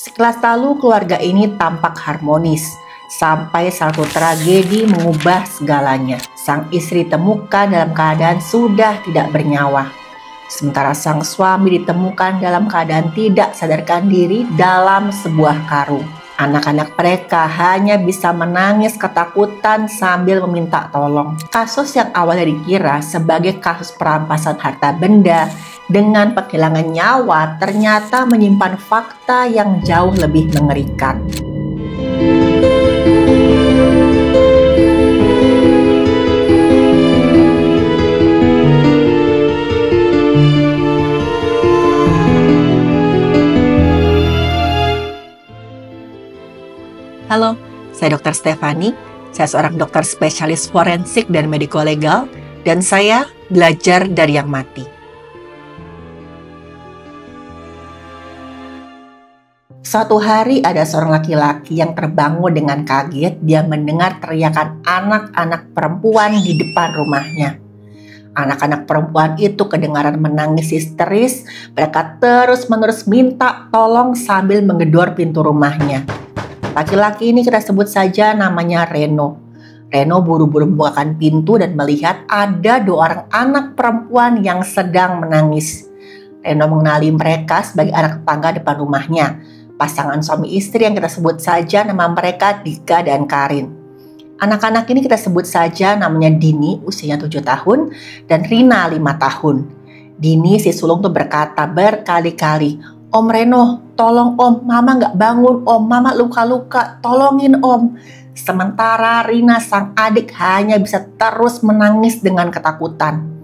Sekilas lalu keluarga ini tampak harmonis, sampai satu tragedi mengubah segalanya. Sang istri ditemukan dalam keadaan sudah tidak bernyawa. Sementara sang suami ditemukan dalam keadaan tidak sadarkan diri dalam sebuah karung. Anak-anak mereka hanya bisa menangis ketakutan sambil meminta tolong. Kasus yang awalnya dikira sebagai kasus perampasan harta benda dengan penghilangan nyawa ternyata menyimpan fakta yang jauh lebih mengerikan. Halo, saya Dr. Stefani. Saya seorang dokter spesialis forensik dan mediko-legal, dan saya belajar dari yang mati. Suatu hari ada seorang laki-laki yang terbangun dengan kaget. Dia mendengar teriakan anak-anak perempuan di depan rumahnya. Anak-anak perempuan itu kedengaran menangis histeris. Mereka terus-menerus minta tolong sambil menggedor pintu rumahnya. Laki-laki ini kita sebut saja namanya Reno. Reno buru-buru membukakan pintu dan melihat ada dua orang anak perempuan yang sedang menangis. Reno mengenali mereka sebagai anak tetangga depan rumahnya. Pasangan suami istri yang kita sebut saja nama mereka Dika dan Karin. Anak-anak ini kita sebut saja namanya Dini, usianya 7 tahun, dan Rina 5 tahun. Dini si sulung tuh berkata berkali-kali, "Om Reno, tolong om, mama nggak bangun om, mama luka-luka, tolongin om." Sementara Rina sang adik hanya bisa terus menangis dengan ketakutan.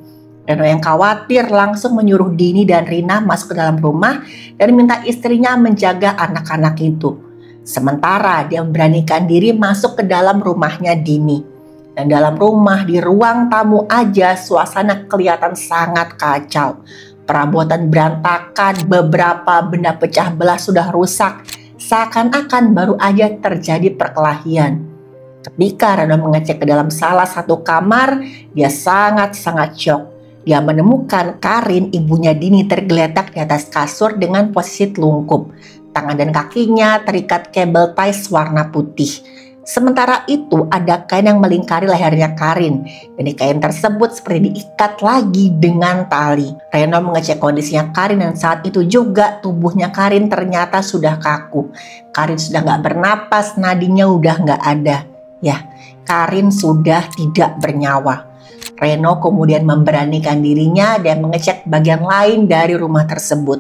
Reno yang khawatir langsung menyuruh Dini dan Rina masuk ke dalam rumah dan minta istrinya menjaga anak-anak itu. Sementara dia memberanikan diri masuk ke dalam rumahnya Dini. Dan dalam rumah di ruang tamu aja suasana kelihatan sangat kacau. Perabotan berantakan, beberapa benda pecah belah sudah rusak, seakan-akan baru aja terjadi perkelahian. Ketika Reno mengecek ke dalam salah satu kamar, dia sangat-sangat syok. Dia menemukan Karin, ibunya Dini, tergeletak di atas kasur dengan posisi telungkup. Tangan dan kakinya terikat kabel ties warna putih. Sementara itu ada kain yang melingkari lehernya Karin, dan di kain tersebut seperti diikat lagi dengan tali. Reno mengecek kondisinya Karin dan saat itu juga tubuhnya Karin ternyata sudah kaku. Karin sudah gak bernapas, nadinya udah gak ada. Ya, Karin sudah tidak bernyawa. Reno kemudian memberanikan dirinya dan mengecek bagian lain dari rumah tersebut.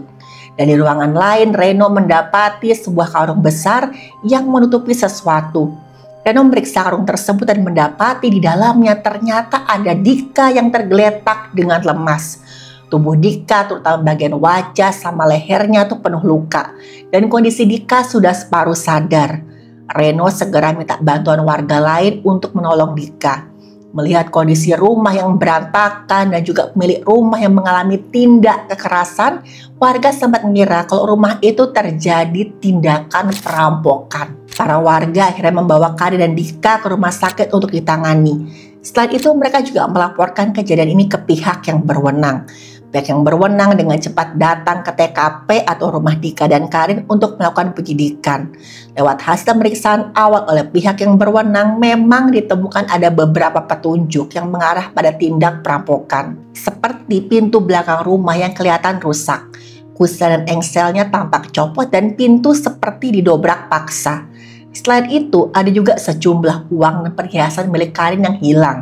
Dan di ruangan lain Reno mendapati sebuah karung besar yang menutupi sesuatu. Reno memeriksa karung tersebut dan mendapati di dalamnya ternyata ada Dika yang tergeletak dengan lemas. Tubuh Dika terutama bagian wajah sama lehernya tuh penuh luka. Dan kondisi Dika sudah separuh sadar. Reno segera minta bantuan warga lain untuk menolong Dika. Melihat kondisi rumah yang berantakan dan juga pemilik rumah yang mengalami tindak kekerasan, warga sempat mengira kalau rumah itu terjadi tindakan perampokan. Para warga akhirnya membawa Karin dan Dika ke rumah sakit untuk ditangani. Setelah itu mereka juga melaporkan kejadian ini ke pihak yang berwenang. Pihak yang berwenang dengan cepat datang ke TKP atau rumah Dika dan Karin untuk melakukan penyidikan. Lewat hasil pemeriksaan awal oleh pihak yang berwenang, memang ditemukan ada beberapa petunjuk yang mengarah pada tindak perampokan. Seperti pintu belakang rumah yang kelihatan rusak, kusen dan engselnya tampak copot dan pintu seperti didobrak paksa. Selain itu, ada juga sejumlah uang dan perhiasan milik Karin yang hilang.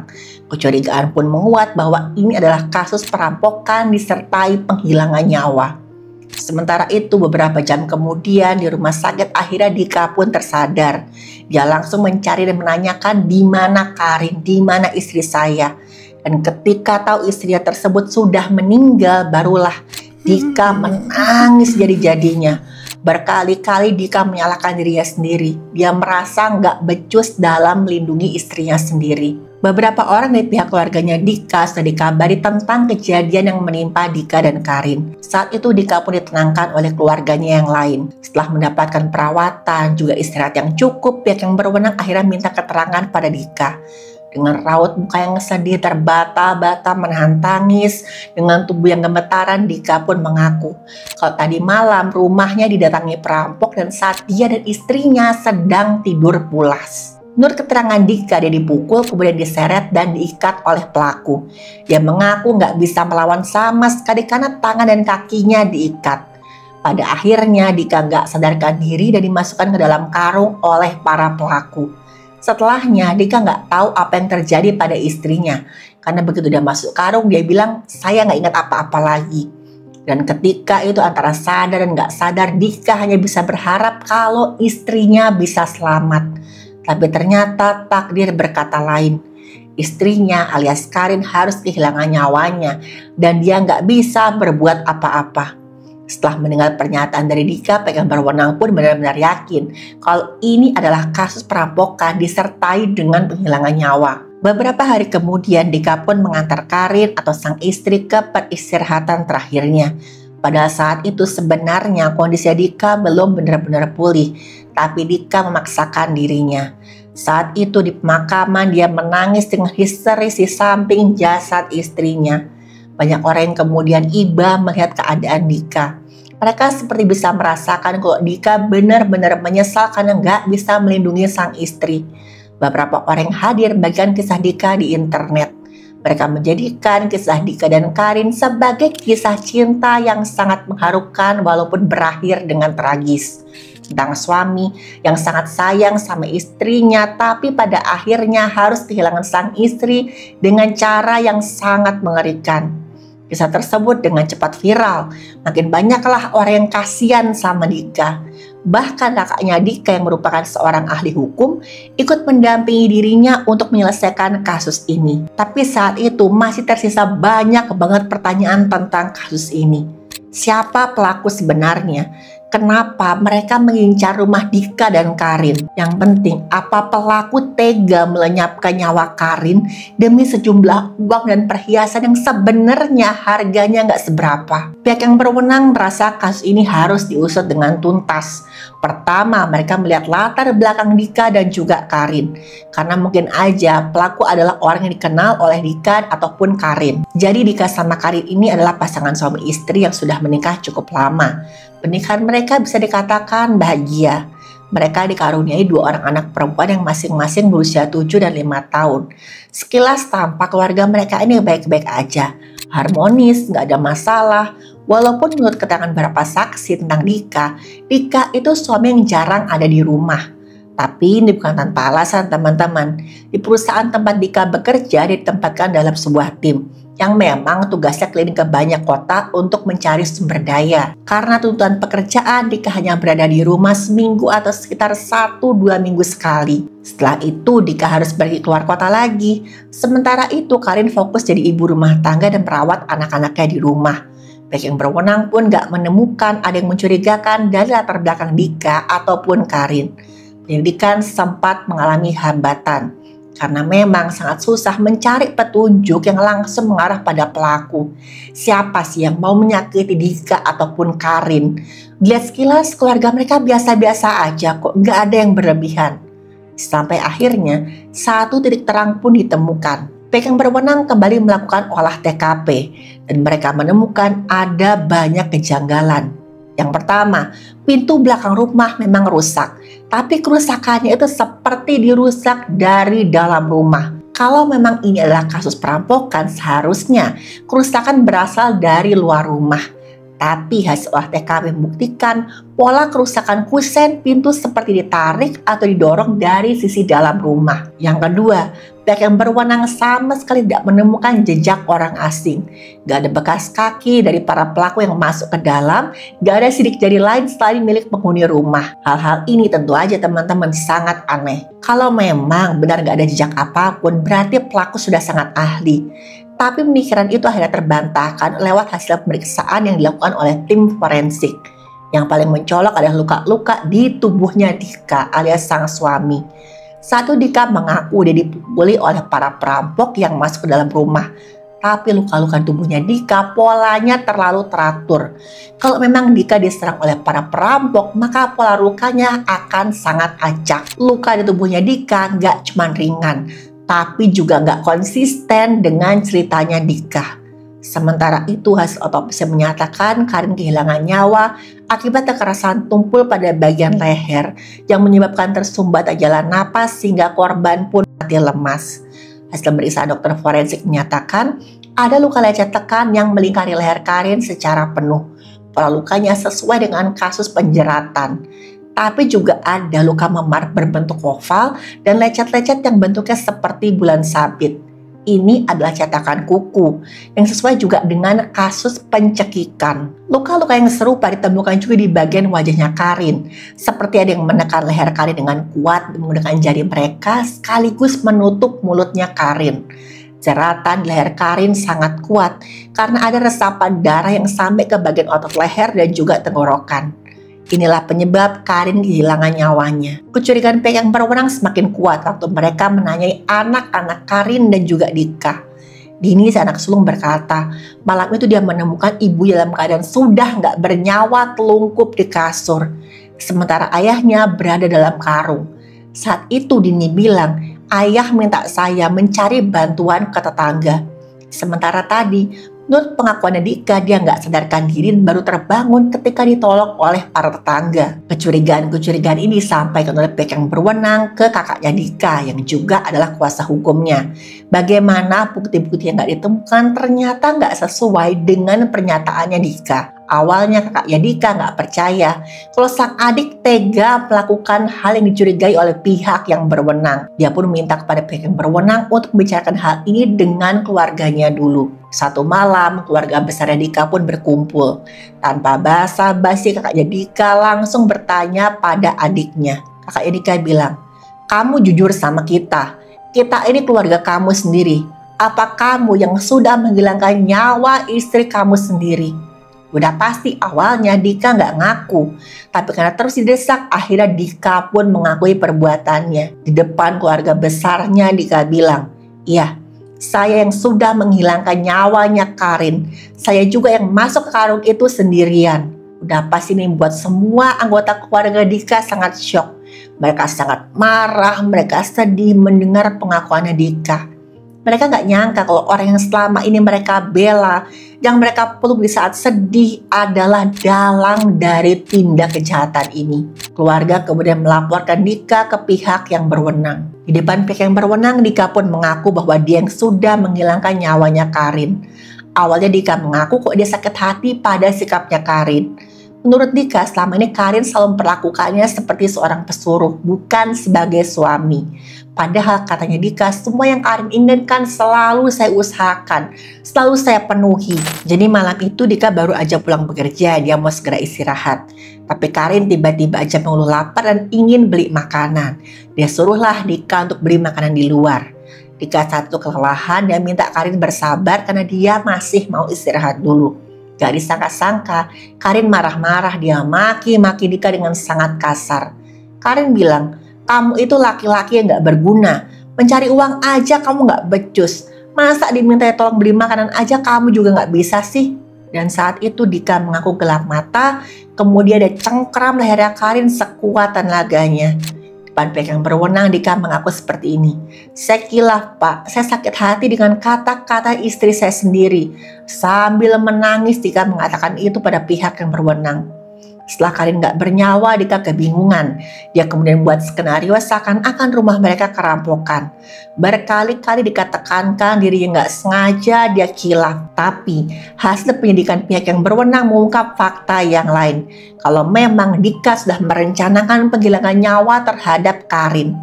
Kecurigaan pun menguat bahwa ini adalah kasus perampokan disertai penghilangan nyawa. Sementara itu, beberapa jam kemudian di rumah sakit akhirnya Dika pun tersadar. Dia langsung mencari dan menanyakan di mana Karin, di mana istri saya. Dan ketika tahu istrinya tersebut sudah meninggal, barulah Dika menangis jadi-jadinya. Berkali-kali Dika menyalahkan dirinya sendiri. Dia merasa nggak becus dalam melindungi istrinya sendiri. Beberapa orang dari pihak keluarganya Dika sudah dikabari tentang kejadian yang menimpa Dika dan Karin. Saat itu Dika pun ditenangkan oleh keluarganya yang lain. Setelah mendapatkan perawatan, juga istirahat yang cukup, pihak yang berwenang akhirnya minta keterangan pada Dika. Dengan raut muka yang sedih terbata-bata menahan tangis, dengan tubuh yang gemetaran, Dika pun mengaku kalau tadi malam rumahnya didatangi perampok dan saat dia dan istrinya sedang tidur pulas. Menurut keterangan Dika, dia dipukul, kemudian diseret dan diikat oleh pelaku. Dia mengaku nggak bisa melawan sama sekali karena tangan dan kakinya diikat. Pada akhirnya Dika nggak sadarkan diri dan dimasukkan ke dalam karung oleh para pelaku. Setelahnya Dika nggak tahu apa yang terjadi pada istrinya. Karena begitu dia masuk karung, dia bilang, saya nggak ingat apa-apa lagi. Dan ketika itu antara sadar dan nggak sadar, Dika hanya bisa berharap kalau istrinya bisa selamat. Tapi ternyata takdir berkata lain. Istrinya alias Karin harus kehilangan nyawanya dan dia nggak bisa berbuat apa-apa. Setelah mendengar pernyataan dari Dika, pihak yang berwenang pun benar-benar yakin kalau ini adalah kasus perampokan disertai dengan penghilangan nyawa. Beberapa hari kemudian, Dika pun mengantar Karin atau sang istri ke peristirahatan terakhirnya. Pada saat itu sebenarnya kondisi Dika belum benar-benar pulih, tapi Dika memaksakan dirinya. Saat itu di pemakaman dia menangis dengan histeris di samping jasad istrinya. Banyak orang yang kemudian iba melihat keadaan Dika. Mereka seperti bisa merasakan kalau Dika benar-benar menyesal karena nggak bisa melindungi sang istri. Beberapa orang yang hadir bagikan kisah Dika di internet. Mereka menjadikan kisah Dika dan Karin sebagai kisah cinta yang sangat mengharukan walaupun berakhir dengan tragis. Tentang suami yang sangat sayang sama istrinya tapi pada akhirnya harus kehilangan sang istri dengan cara yang sangat mengerikan. Kisah tersebut dengan cepat viral. Makin banyaklah orang yang kasihan sama Dika. Bahkan kakaknya Dika yang merupakan seorang ahli hukum ikut mendampingi dirinya untuk menyelesaikan kasus ini. Tapi saat itu masih tersisa banyak banget pertanyaan tentang kasus ini. Siapa pelaku sebenarnya? Kenapa mereka mengincar rumah Dika dan Karin? Yang penting, apa pelaku tega melenyapkan nyawa Karin demi sejumlah uang dan perhiasan yang sebenarnya harganya nggak seberapa? Pihak yang berwenang merasa kasus ini harus diusut dengan tuntas. Pertama, mereka melihat latar belakang Dika dan juga Karin. Karena mungkin aja pelaku adalah orang yang dikenal oleh Dika ataupun Karin. Jadi Dika sama Karin ini adalah pasangan suami istri yang sudah menikah cukup lama. Pernikahan mereka bisa dikatakan bahagia. Mereka dikaruniai 2 orang anak perempuan yang masing-masing berusia 7 dan 5 tahun. Sekilas tampak keluarga mereka ini baik-baik aja. Harmonis, nggak ada masalah. Walaupun menurut keterangan beberapa saksi tentang Dika, Dika itu suami yang jarang ada di rumah. Tapi ini bukan tanpa alasan teman-teman. Di perusahaan tempat Dika bekerja ditempatkan dalam sebuah tim yang memang tugasnya keliling ke banyak kota untuk mencari sumber daya. Karena tuntutan pekerjaan, Dika hanya berada di rumah seminggu atau sekitar 1-2 minggu sekali. Setelah itu Dika harus pergi keluar kota lagi. Sementara itu Karin fokus jadi ibu rumah tangga dan merawat anak-anaknya di rumah. Pihak yang berwenang pun gak menemukan ada yang mencurigakan dari latar belakang Dika ataupun Karin. Penyelidikan sempat mengalami hambatan karena memang sangat susah mencari petunjuk yang langsung mengarah pada pelaku. Siapa sih yang mau menyakiti Dika ataupun Karin? Dilihat sekilas keluarga mereka biasa-biasa aja kok, gak ada yang berlebihan. Sampai akhirnya satu titik terang pun ditemukan. Pihak yang berwenang kembali melakukan olah TKP dan mereka menemukan ada banyak kejanggalan. Yang pertama, pintu belakang rumah memang rusak, tapi kerusakannya itu seperti dirusak dari dalam rumah. Kalau memang ini adalah kasus perampokan, seharusnya kerusakan berasal dari luar rumah. Tapi hasil olah TKP membuktikan pola kerusakan kusen pintu seperti ditarik atau didorong dari sisi dalam rumah. Yang kedua, pihak yang berwenang sama sekali tidak menemukan jejak orang asing. Gak ada bekas kaki dari para pelaku yang masuk ke dalam, gak ada sidik jari lain selain milik penghuni rumah. Hal-hal ini tentu aja teman-teman sangat aneh. Kalau memang benar gak ada jejak apapun, berarti pelaku sudah sangat ahli. Tapi pemikiran itu akhirnya terbantahkan lewat hasil pemeriksaan yang dilakukan oleh tim forensik. Yang paling mencolok adalah luka-luka di tubuhnya Dika alias sang suami. Satu, Dika mengaku dia dipukuli oleh para perampok yang masuk ke dalam rumah. Tapi luka-luka tubuhnya Dika polanya terlalu teratur. Kalau memang Dika diserang oleh para perampok, maka pola lukanya akan sangat acak. Luka di tubuhnya Dika nggak cuma ringan, tapi juga nggak konsisten dengan ceritanya Dika. Sementara itu hasil otopsi menyatakan Karin kehilangan nyawa akibat kekerasan tumpul pada bagian leher yang menyebabkan tersumbat jalan napas sehingga korban pun mati lemas. Hasil pemeriksaan dokter forensik menyatakan ada luka lecet tekan yang melingkari leher Karin secara penuh. Pola lukanya sesuai dengan kasus penjeratan. Tapi juga ada luka memar berbentuk oval dan lecet-lecet yang bentuknya seperti bulan sabit. Ini adalah cetakan kuku yang sesuai juga dengan kasus pencekikan. Luka-luka yang serupa ditemukan juga di bagian wajahnya Karin. Seperti ada yang menekan leher Karin dengan kuat menggunakan jari mereka sekaligus menutup mulutnya Karin. Jeratan di leher Karin sangat kuat karena ada resapan darah yang sampai ke bagian otot leher dan juga tenggorokan. Inilah penyebab Karin kehilangan nyawanya. Kecurigaan pihak yang berwenang semakin kuat waktu mereka menanyai anak-anak Karin dan juga Dika. Dini, si anak sulung, berkata, malam itu dia menemukan ibu dalam keadaan sudah nggak bernyawa telungkup di kasur. Sementara ayahnya berada dalam karung. Saat itu Dini bilang, ayah minta saya mencari bantuan ke tetangga. Sementara tadi, menurut pengakuannya Dika, dia nggak sadarkan diri dan baru terbangun ketika ditolong oleh para tetangga. Kecurigaan ini sampai oleh pihak yang berwenang ke kakaknya Dika yang juga adalah kuasa hukumnya. Bagaimana bukti-bukti yang nggak ditemukan ternyata nggak sesuai dengan pernyataannya Dika. Awalnya kakaknya Dika nggak percaya kalau sang adik tega melakukan hal yang dicurigai oleh pihak yang berwenang. Dia pun meminta kepada pihak yang berwenang untuk membicarakan hal ini dengan keluarganya dulu. Satu malam, keluarga besar Dika pun berkumpul. Tanpa basa-basi, kakaknya Dika langsung bertanya pada adiknya. Kakaknya Dika bilang, kamu jujur sama kita. Kita ini keluarga kamu sendiri. Apa kamu yang sudah menghilangkan nyawa istri kamu sendiri? Udah pasti awalnya Dika nggak ngaku. Tapi karena terus didesak, akhirnya Dika pun mengakui perbuatannya. Di depan keluarga besarnya Dika bilang, iya, saya yang sudah menghilangkan nyawanya Karin. Saya juga yang masuk ke karung itu sendirian. Udah pasti ini membuat semua anggota keluarga Dika sangat syok. Mereka sangat marah, mereka sedih mendengar pengakuannya Dika. Mereka nggak nyangka kalau orang yang selama ini mereka bela, yang mereka peluk di saat sedih adalah dalang dari tindak kejahatan ini. Keluarga kemudian melaporkan Dika ke pihak yang berwenang. Di depan pihak yang berwenang, Dika pun mengaku bahwa dia yang sudah menghilangkan nyawanya Karin. Awalnya Dika mengaku kok dia sakit hati pada sikapnya Karin. Menurut Dika, selama ini Karin selalu memperlakukannya seperti seorang pesuruh, bukan sebagai suami. Padahal katanya Dika, semua yang Karin inginkan selalu saya usahakan, selalu saya penuhi. Jadi malam itu Dika baru aja pulang bekerja, dia mau segera istirahat. Tapi Karin tiba-tiba aja mengeluh lapar dan ingin beli makanan. Dia suruhlah Dika untuk beli makanan di luar. Dika saat itu kelelahan dan minta Karin bersabar karena dia masih mau istirahat dulu. Gak disangka-sangka, Karin marah-marah, dia maki-maki Dika dengan sangat kasar. Karin bilang, kamu itu laki-laki yang gak berguna, mencari uang aja kamu gak becus. Masa diminta tolong beli makanan aja kamu juga gak bisa sih? Dan saat itu Dika mengaku gelap mata, kemudian dia cengkram lehernya Karin sekuat tenaganya. Depan pihak yang berwenang, Dika mengaku seperti ini. Saya kilaf Pak, saya sakit hati dengan kata-kata istri saya sendiri. Sambil menangis Dika mengatakan itu pada pihak yang berwenang. Setelah Karin gak bernyawa, Dika kebingungan. Dia kemudian buat skenario seakan-akan rumah mereka kerampokan. Berkali-kali Dika tekankan dirinya gak sengaja dia kilaf. Tapi hasil penyidikan pihak yang berwenang mengungkap fakta yang lain. Kalau memang Dika sudah merencanakan penghilangan nyawa terhadap Karin.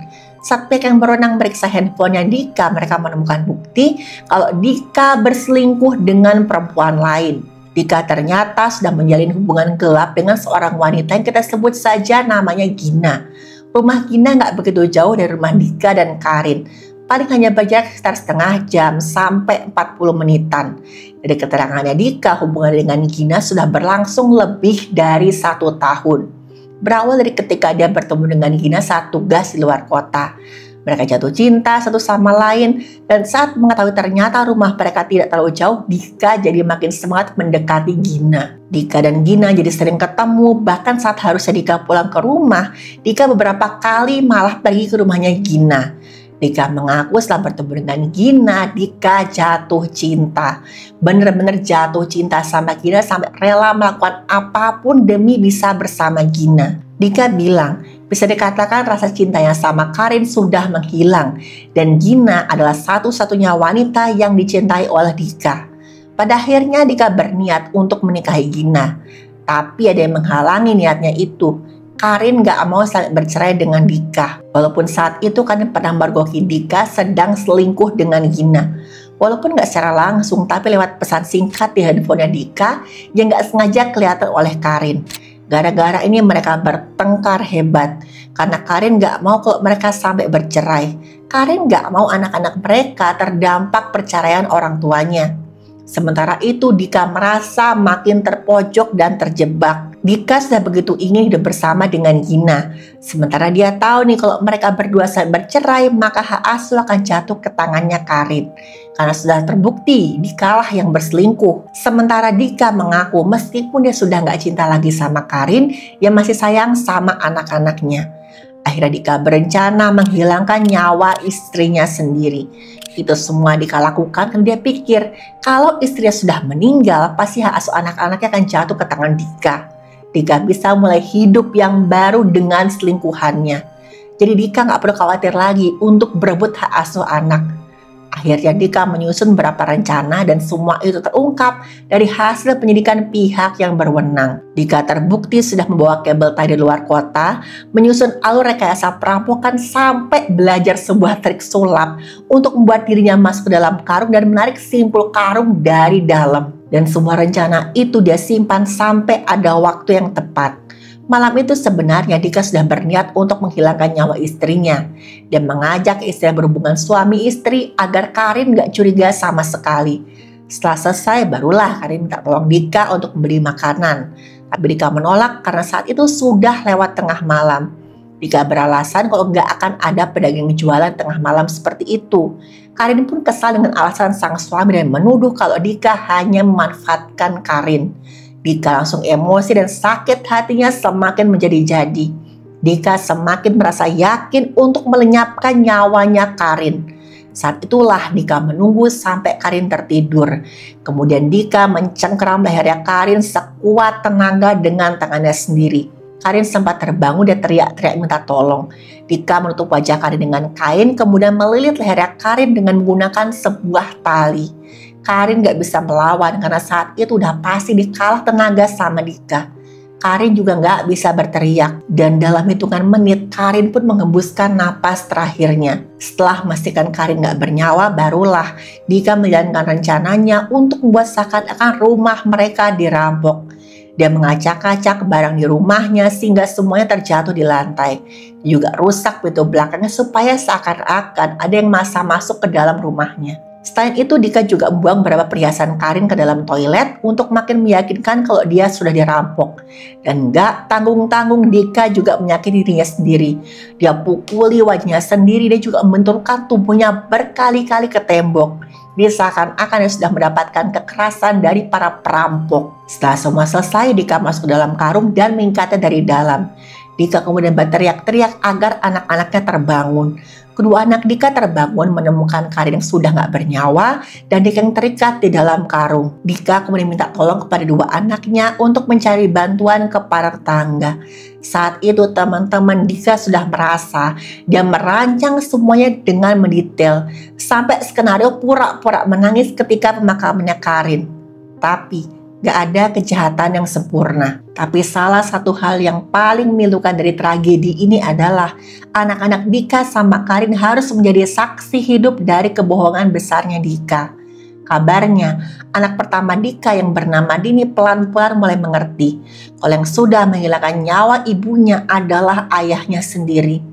Saat pihak yang berwenang meriksa handphonenya Dika, mereka menemukan bukti kalau Dika berselingkuh dengan perempuan lain. Dika ternyata sudah menjalin hubungan gelap dengan seorang wanita yang kita sebut saja namanya Gina. Rumah Gina nggak begitu jauh dari rumah Dika dan Karin. Paling hanya berjarak sekitar setengah jam sampai 40 menitan. Dari keterangannya Dika, hubungan dengan Gina sudah berlangsung lebih dari 1 tahun. Berawal dari ketika dia bertemu dengan Gina saat tugas di luar kota. Mereka jatuh cinta satu sama lain, dan saat mengetahui ternyata rumah mereka tidak terlalu jauh, Dika jadi makin semangat mendekati Gina. Dika dan Gina jadi sering ketemu, bahkan saat harusnya Dika pulang ke rumah, Dika beberapa kali malah pergi ke rumahnya Gina. Dika mengaku setelah bertemu dengan Gina, Dika jatuh cinta. Bener-bener jatuh cinta sama Gina sampai rela melakukan apapun demi bisa bersama Gina. Dika bilang, bisa dikatakan rasa cintanya sama Karin sudah menghilang. Dan Gina adalah satu-satunya wanita yang dicintai oleh Dika. Pada akhirnya Dika berniat untuk menikahi Gina. Tapi ada yang menghalangi niatnya itu. Karin gak mau bercerai dengan Dika. Walaupun saat itu Karin pernah mergoki Dika sedang selingkuh dengan Gina. Walaupun gak secara langsung, tapi lewat pesan singkat di handphonenya Dika yang gak sengaja kelihatan oleh Karin. Gara-gara ini mereka bertengkar hebat. Karena Karin gak mau kalau mereka sampai bercerai. Karin gak mau anak-anak mereka terdampak perceraian orang tuanya. Sementara itu Dika merasa makin terpojok dan terjebak. Dika sudah begitu ingin hidup bersama dengan Gina. Sementara dia tahu nih kalau mereka berdua saling bercerai, maka hak asuh akan jatuh ke tangannya Karin. Karena sudah terbukti Dika lah yang berselingkuh. Sementara Dika mengaku meskipun dia sudah gak cinta lagi sama Karin, dia masih sayang sama anak-anaknya. Akhirnya Dika berencana menghilangkan nyawa istrinya sendiri. Itu semua Dika lakukan karena dia pikir kalau istrinya sudah meninggal, pasti hak asuh anak-anaknya akan jatuh ke tangan Dika. Dika bisa mulai hidup yang baru dengan selingkuhannya. Jadi Dika gak perlu khawatir lagi untuk berebut hak asuh anak. Akhirnya Dika menyusun beberapa rencana dan semua itu terungkap dari hasil penyidikan pihak yang berwenang. Dika terbukti sudah membawa kabel tie dari luar kota, menyusun alur rekayasa perampokan sampai belajar sebuah trik sulap untuk membuat dirinya masuk ke dalam karung dan menarik simpul karung dari dalam. Dan semua rencana itu dia simpan sampai ada waktu yang tepat. Malam itu sebenarnya Dika sudah berniat untuk menghilangkan nyawa istrinya dan mengajak istrinya berhubungan suami istri agar Karin gak curiga sama sekali. Setelah selesai barulah Karin minta tolong Dika untuk membeli makanan. Tapi Dika menolak karena saat itu sudah lewat tengah malam. Dika beralasan kalau gak akan ada pedagang jualan tengah malam seperti itu. Karin pun kesal dengan alasan sang suami dan menuduh kalau Dika hanya memanfaatkan Karin. Dika langsung emosi dan sakit hatinya semakin menjadi-jadi. Dika semakin merasa yakin untuk melenyapkan nyawanya Karin. Saat itulah Dika menunggu sampai Karin tertidur. Kemudian Dika mencengkeram lehernya Karin sekuat tenaga dengan tangannya sendiri. Karin sempat terbangun dan teriak-teriak minta tolong. Dika menutup wajah Karin dengan kain, kemudian melilit lehernya Karin dengan menggunakan sebuah tali. Karin gak bisa melawan karena saat itu udah pasti dikalah tenaga sama Dika. Karin juga gak bisa berteriak dan dalam hitungan menit Karin pun mengembuskan napas terakhirnya. Setelah memastikan Karin gak bernyawa, barulah Dika menjalankan rencananya untuk membuat seakan-akan rumah mereka dirampok. Dia mengacak-acak barang di rumahnya sehingga semuanya terjatuh di lantai. Dia juga rusak pintu belakangnya supaya seakan-akan ada yang masuk ke dalam rumahnya. Selain itu Dika juga membuang beberapa perhiasan Karin ke dalam toilet untuk makin meyakinkan kalau dia sudah dirampok. Dan gak tanggung-tanggung Dika juga menyakiti dirinya sendiri. Dia pukuli wajahnya sendiri, dia juga membenturkan tubuhnya berkali-kali ke tembok. Dia seakan-akan dia sudah mendapatkan kekerasan dari para perampok. Setelah semua selesai, Dika masuk ke dalam karung dan mengikatnya dari dalam. Dika kemudian berteriak-teriak agar anak-anaknya terbangun. Kedua anak Dika terbangun menemukan Karin yang sudah gak bernyawa dan Dika yang terikat di dalam karung. Dika kemudian minta tolong kepada dua anaknya untuk mencari bantuan ke para tetangga. Saat itu teman-teman Dika sudah merasa dia merancang semuanya dengan mendetail. Sampai skenario pura-pura menangis ketika pemakamannya Karin. Tapi gak ada kejahatan yang sempurna. Tapi salah satu hal yang paling memilukan dari tragedi ini adalah anak-anak Dika sama Karin harus menjadi saksi hidup dari kebohongan besarnya Dika. Kabarnya, anak pertama Dika yang bernama Dini pelan-pelan mulai mengerti kalau yang sudah menghilangkan nyawa ibunya adalah ayahnya sendiri.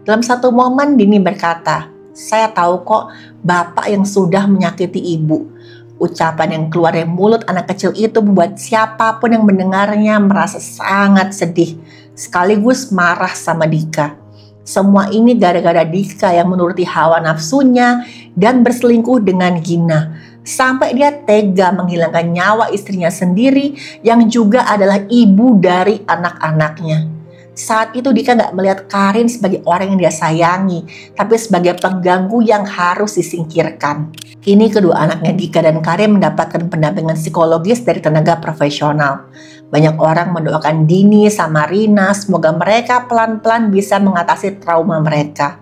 Dalam satu momen Dini berkata, "Saya tahu kok bapak yang sudah menyakiti ibu." Ucapan yang keluar dari mulut anak kecil itu membuat siapapun yang mendengarnya merasa sangat sedih, sekaligus marah sama Dika. Semua ini gara-gara Dika yang menuruti hawa nafsunya dan berselingkuh dengan Gina. Sampai dia tega menghilangkan nyawa istrinya sendiri yang juga adalah ibu dari anak-anaknya. Saat itu Dika nggak melihat Karin sebagai orang yang dia sayangi, tapi sebagai pengganggu yang harus disingkirkan. Kini kedua anaknya Dika dan Karin mendapatkan pendampingan psikologis dari tenaga profesional. Banyak orang mendoakan Dini sama Rina semoga mereka pelan-pelan bisa mengatasi trauma mereka.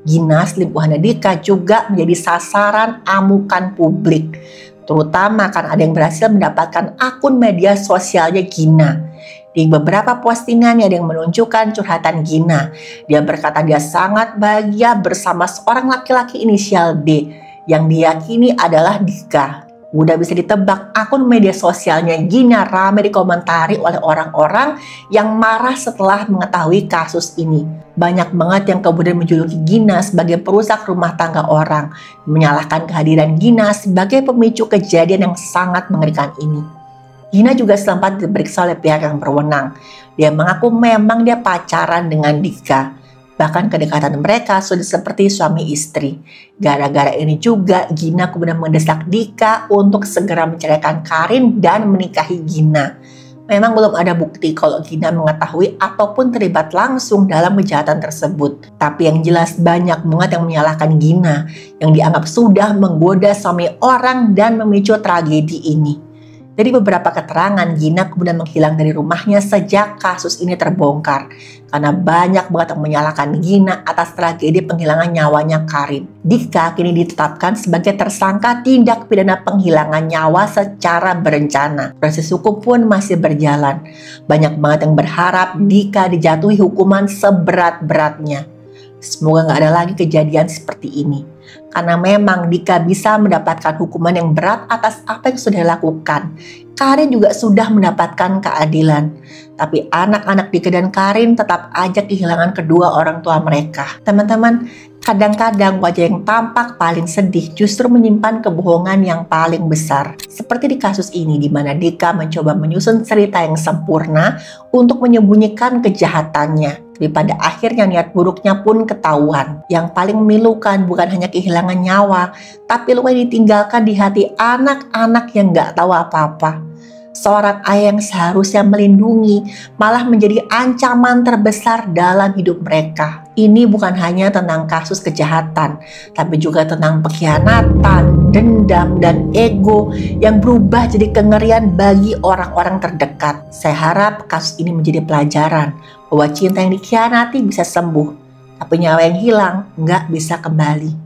Gina, selingkuhannya Dika, juga menjadi sasaran amukan publik. Terutama karena ada yang berhasil mendapatkan akun media sosialnya Gina. Di beberapa postingannya ada yang menunjukkan curhatan Gina. Dia berkata dia sangat bahagia bersama seorang laki-laki inisial D yang diyakini adalah Dika. Udah bisa ditebak, akun media sosialnya Gina ramai dikomentari oleh orang-orang yang marah setelah mengetahui kasus ini. Banyak banget yang kemudian menjuluki Gina sebagai perusak rumah tangga orang, menyalahkan kehadiran Gina sebagai pemicu kejadian yang sangat mengerikan ini. Gina juga sempat diperiksa oleh pihak yang berwenang. Dia mengaku memang dia pacaran dengan Dika. Bahkan kedekatan mereka sudah seperti suami istri. Gara-gara ini juga Gina kemudian mendesak Dika untuk segera menceraikan Karin dan menikahi Gina. Memang belum ada bukti kalau Gina mengetahui ataupun terlibat langsung dalam kejahatan tersebut. Tapi yang jelas banyak banget yang menyalahkan Gina yang dianggap sudah menggoda suami orang dan memicu tragedi ini. Dari beberapa keterangan, Gina kemudian menghilang dari rumahnya sejak kasus ini terbongkar. Karena banyak banget yang menyalahkan Gina atas tragedi penghilangan nyawanya Karin. Dika kini ditetapkan sebagai tersangka tindak pidana penghilangan nyawa secara berencana. Proses hukum pun masih berjalan. Banyak banget yang berharap Dika dijatuhi hukuman seberat-beratnya. Semoga nggak ada lagi kejadian seperti ini. Karena memang Dika bisa mendapatkan hukuman yang berat atas apa yang sudah dilakukan. Karin juga sudah mendapatkan keadilan. Tapi anak-anak Dika dan Karin tetap aja kehilangan kedua orang tua mereka. Teman-teman, kadang-kadang wajah yang tampak paling sedih justru menyimpan kebohongan yang paling besar. Seperti di kasus ini di mana Dika mencoba menyusun cerita yang sempurna untuk menyembunyikan kejahatannya. Tapi pada akhirnya niat buruknya pun ketahuan. Yang paling memilukan bukan hanya kehilangan nyawa, tapi luka yang ditinggalkan di hati anak-anak yang gak tahu apa-apa. Seorang ayah yang seharusnya melindungi malah menjadi ancaman terbesar dalam hidup mereka. Ini bukan hanya tentang kasus kejahatan, tapi juga tentang pengkhianatan, dendam, dan ego yang berubah jadi kengerian bagi orang-orang terdekat. Saya harap kasus ini menjadi pelajaran bahwa cinta yang dikhianati bisa sembuh, tapi nyawa yang hilang nggak bisa kembali.